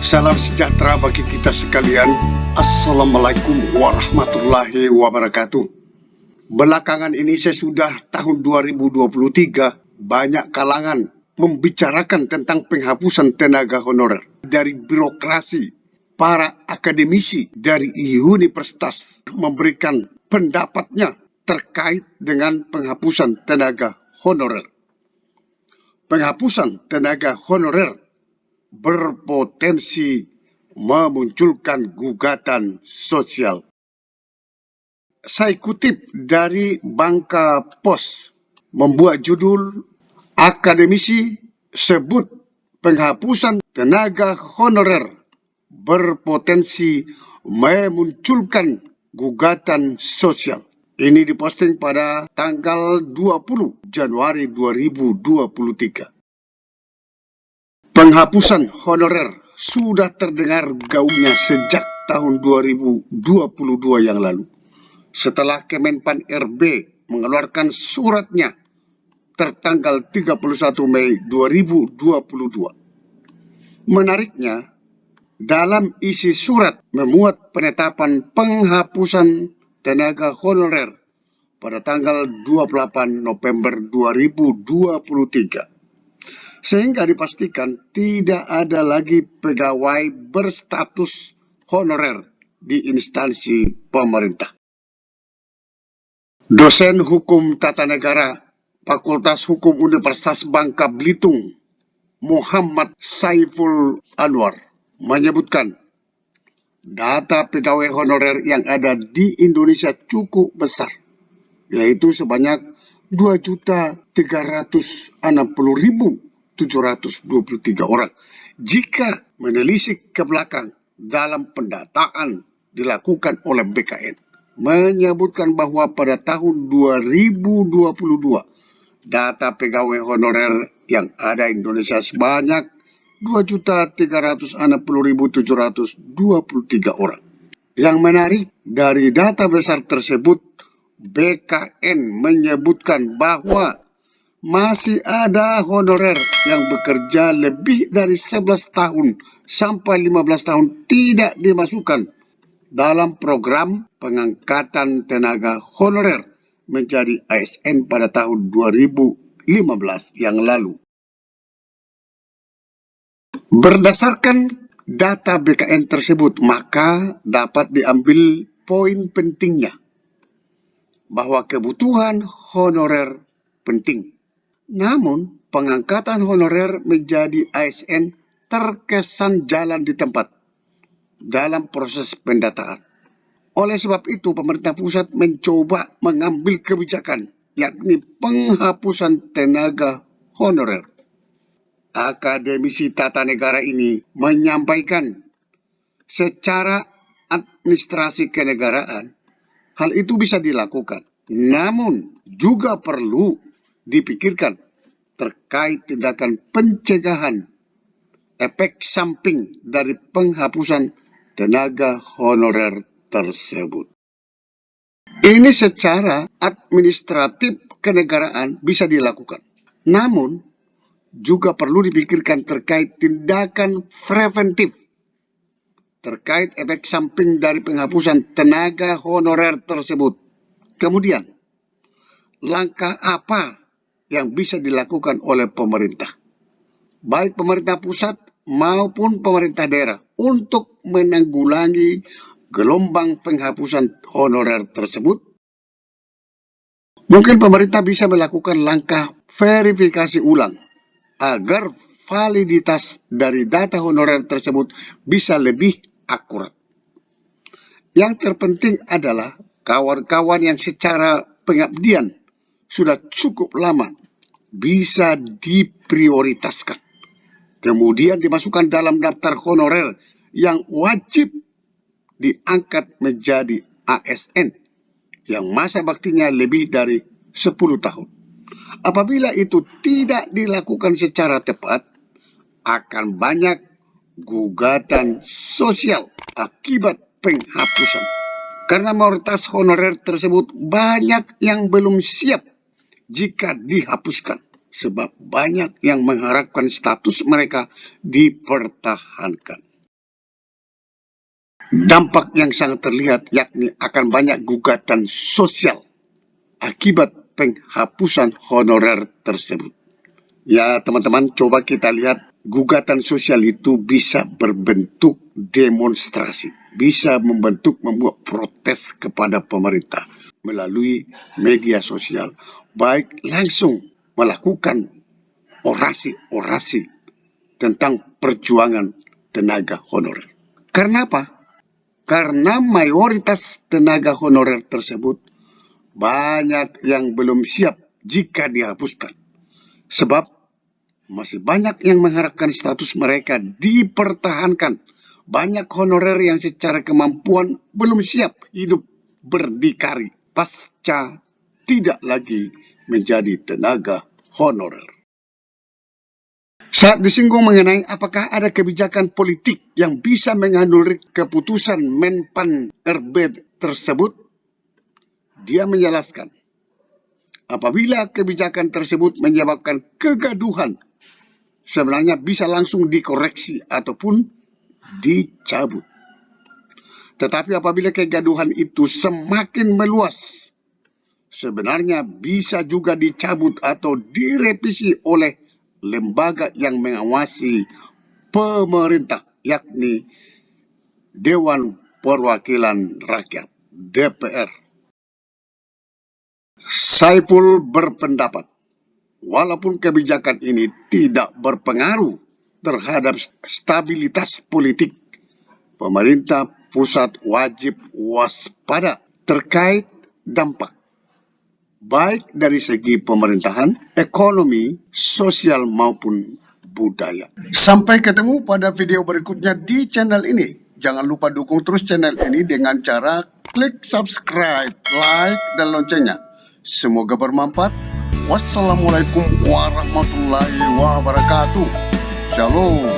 Salam sejahtera bagi kita sekalian. Assalamualaikum warahmatullahi wabarakatuh. Belakangan ini sesudah tahun 2023, banyak kalangan membicarakan tentang penghapusan tenaga honorer. Dari birokrasi, para akademisi dari universitas memberikan pendapatnya terkait dengan penghapusan tenaga honorer. Penghapusan tenaga honorer berpotensi memunculkan gugatan sosial. Saya kutip dari Bangka Pos, membuat judul akademisi sebut penghapusan tenaga honorer berpotensi memunculkan gugatan sosial. Ini diposting pada tanggal 20 Januari 2023. Penghapusan honorer sudah terdengar gaungnya sejak tahun 2022 yang lalu. Setelah Kemenpan RB mengeluarkan suratnya tertanggal 31 Mei 2022. Menariknya, dalam isi surat memuat penetapan penghapusan tenaga honorer pada tanggal 28 November 2023. Sehingga dipastikan tidak ada lagi pegawai berstatus honorer di instansi pemerintah. Dosen Hukum Tata Negara Fakultas Hukum Universitas Bangka Belitung, Muhammad Saiful Anwar, menyebutkan data pegawai honorer yang ada di Indonesia cukup besar, yaitu sebanyak 2.360.723 orang. Jika menelisik ke belakang dalam pendataan dilakukan oleh BKN, menyebutkan bahwa pada tahun 2022, data pegawai honorer yang ada di Indonesia sebanyak 2.360.723 orang. Yang menarik, dari data besar tersebut, BKN menyebutkan bahwa masih ada honorer yang bekerja lebih dari 11 tahun sampai 15 tahun tidak dimasukkan dalam program pengangkatan tenaga honorer menjadi ASN pada tahun 2015 yang lalu. Berdasarkan data BKN tersebut, maka dapat diambil poin pentingnya bahwa kebutuhan honorer penting. Namun, pengangkatan honorer menjadi ASN terkesan jalan di tempat dalam proses pendataan. Oleh sebab itu, pemerintah pusat mencoba mengambil kebijakan, yakni penghapusan tenaga honorer. Akademisi tata negara ini menyampaikan secara administrasi kenegaraan, hal itu bisa dilakukan. Namun, juga perlu dipikirkan terkait tindakan pencegahan efek samping dari penghapusan tenaga honorer tersebut. Ini secara administratif kenegaraan bisa dilakukan. Namun, juga perlu dipikirkan terkait tindakan preventif terkait efek samping dari penghapusan tenaga honorer tersebut. Kemudian, langkah apa yang bisa dilakukan oleh pemerintah, baik pemerintah pusat maupun pemerintah daerah, untuk menanggulangi gelombang penghapusan honorer tersebut? Mungkin pemerintah bisa melakukan langkah verifikasi ulang agar validitas dari data honorer tersebut bisa lebih akurat. Yang terpenting adalah kawan-kawan yang secara pengabdian sudah cukup lama bisa diprioritaskan, kemudian dimasukkan dalam daftar honorer yang wajib diangkat menjadi ASN yang masa baktinya lebih dari 10 tahun. Apabila itu tidak dilakukan secara tepat, akan banyak gugatan sosial akibat penghapusan. Karena mayoritas honorer tersebut banyak yang belum siap jika dihapuskan, sebab banyak yang mengharapkan status mereka dipertahankan. dampak yang sangat terlihat yakni akan banyak gugatan sosial akibat penghapusan honorer tersebut. Ya teman-teman, coba kita lihat, gugatan sosial itu bisa berbentuk demonstrasi, bisa membuat protes kepada pemerintah melalui media sosial, baik langsung melakukan orasi-orasi tentang perjuangan tenaga honorer. Karena apa? Karena mayoritas tenaga honorer tersebut banyak yang belum siap jika dihapuskan. Sebab masih banyak yang mengharapkan status mereka dipertahankan. Banyak honorer yang secara kemampuan belum siap hidup berdikari pasca tidak lagi menjadi tenaga honorer. Saat disinggung mengenai apakah ada kebijakan politik yang bisa menganulir keputusan Menpan RB tersebut, dia menjelaskan, apabila kebijakan tersebut menyebabkan kegaduhan, sebenarnya bisa langsung dikoreksi ataupun dicabut. Tetapi apabila kegaduhan itu semakin meluas, sebenarnya bisa juga dicabut atau direvisi oleh lembaga yang mengawasi pemerintah, yakni Dewan Perwakilan Rakyat, DPR. Saiful berpendapat, walaupun kebijakan ini tidak berpengaruh terhadap stabilitas politik, pemerintah pusat wajib waspada terkait dampak baik dari segi pemerintahan, ekonomi, sosial maupun budaya. Sampai ketemu pada video berikutnya di channel ini. Jangan lupa dukung terus channel ini dengan cara klik subscribe, like, dan loncengnya. Semoga bermanfaat. Wassalamualaikum warahmatullahi wabarakatuh. Shalom.